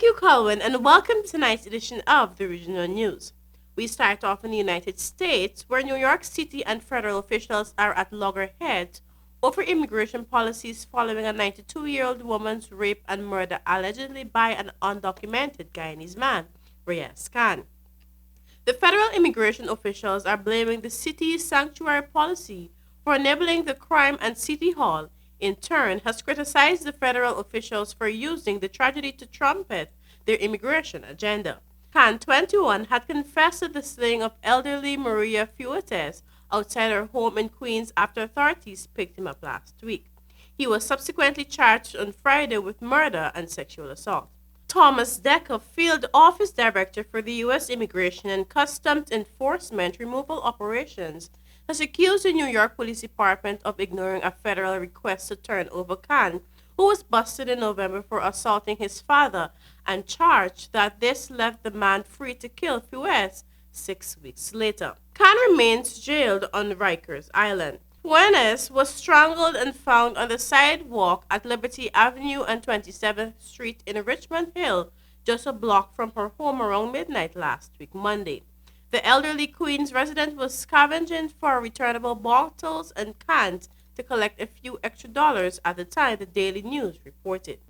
Thank you, Colwyn, and welcome to tonight's edition of the Regional News. We start off in the United States, where New York City and federal officials are at loggerheads over immigration policies following a 92-year-old woman's rape and murder allegedly by an undocumented Guyanese man, Reyes Khan. The federal immigration officials are blaming the city's sanctuary policy for enabling the crime, and City Hall, in turn, has criticized the federal officials for using the tragedy to trumpet their immigration agenda. Khan, 21, had confessed to the slaying of elderly Maria Fuertes outside her home in Queens after authorities picked him up last week. He was subsequently charged on Friday with murder and sexual assault. Thomas Decker, Field Office Director for the U.S. Immigration and Customs Enforcement Removal Operations, has accused the New York Police Department of ignoring a federal request to turn over Khan, who was busted in November for assaulting his father, and charged that this left the man free to kill Fuentes 6 weeks later. Khan remains jailed on Rikers Island. Fuentes was strangled and found on the sidewalk at Liberty Avenue and 27th Street in Richmond Hill, just a block from her home around midnight last week, Monday. The elderly Queens resident was scavenging for returnable bottles and cans to collect a few extra dollars at the time, the Daily News reported.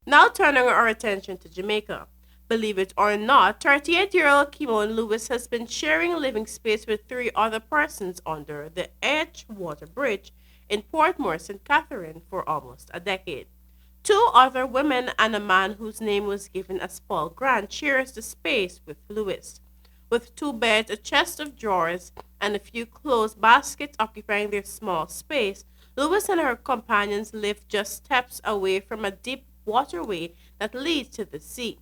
Now turning our attention to Jamaica. Believe it or not, 38-year-old Kimon Lewis has been sharing a living space with 3 other persons under the Edgewater Bridge in Portmore, St. Catherine for almost a decade. 2 other women and a man whose name was given as Paul Grant shares the space with Lewis. With 2 beds, a chest of drawers, and a few clothes baskets occupying their small space, Lewis and her companions live just steps away from a deep waterway that leads to the sea.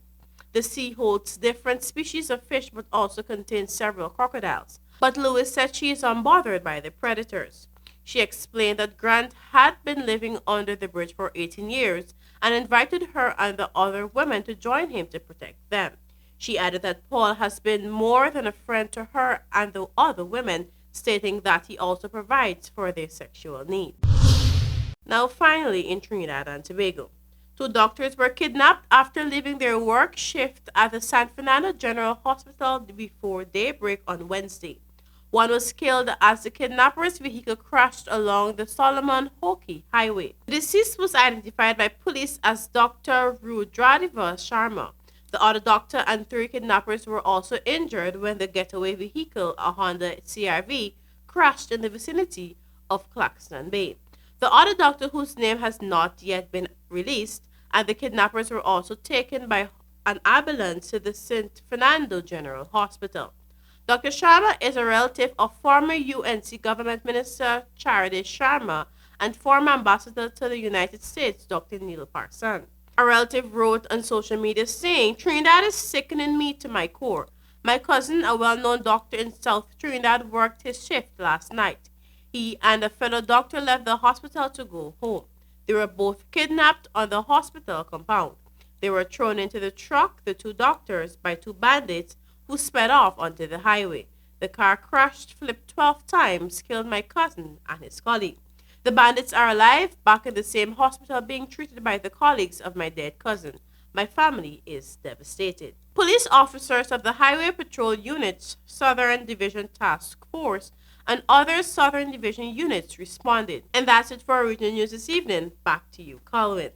The sea holds different species of fish but also contains several crocodiles. But Lewis said she is unbothered by the predators. She explained that Grant had been living under the bridge for 18 years and invited her and the other women to join him to protect them. She added that Paul has been more than a friend to her and the other women, stating that he also provides for their sexual needs. Now finally, in Trinidad and Tobago, 2 doctors were kidnapped after leaving their work shift at the San Fernando General Hospital before daybreak on Wednesday. One was killed as the kidnappers' vehicle crashed along the Solomon Hockey Highway. The deceased was identified by police as Dr. Rudradiva Sharma. The other doctor and 3 kidnappers were also injured when the getaway vehicle, a Honda CR-V, crashed in the vicinity of Claxton Bay. The other doctor, whose name has not yet been released, and the kidnappers were also taken by an ambulance to the St. Fernando General Hospital. Dr. Sharma is a relative of former UNC Government Minister Charity Sharma and former ambassador to the United States, Dr. Neil Parson. A relative wrote on social media saying, "Trinidad is sickening me to my core. My cousin, a well-known doctor in South Trinidad, worked his shift last night. He and a fellow doctor left the hospital to go home. They were both kidnapped on the hospital compound. They were thrown into the truck, the 2 doctors, by 2 bandits who sped off onto the highway. The car crashed, flipped 12 times, killed my cousin and his colleague. The bandits are alive, back in the same hospital being treated by the colleagues of my dead cousin. My family is devastated." Police officers of the Highway Patrol Unit's Southern Division Task Force and other Southern Division units responded. And that's it for our regional news this evening. Back to you, Colwyn.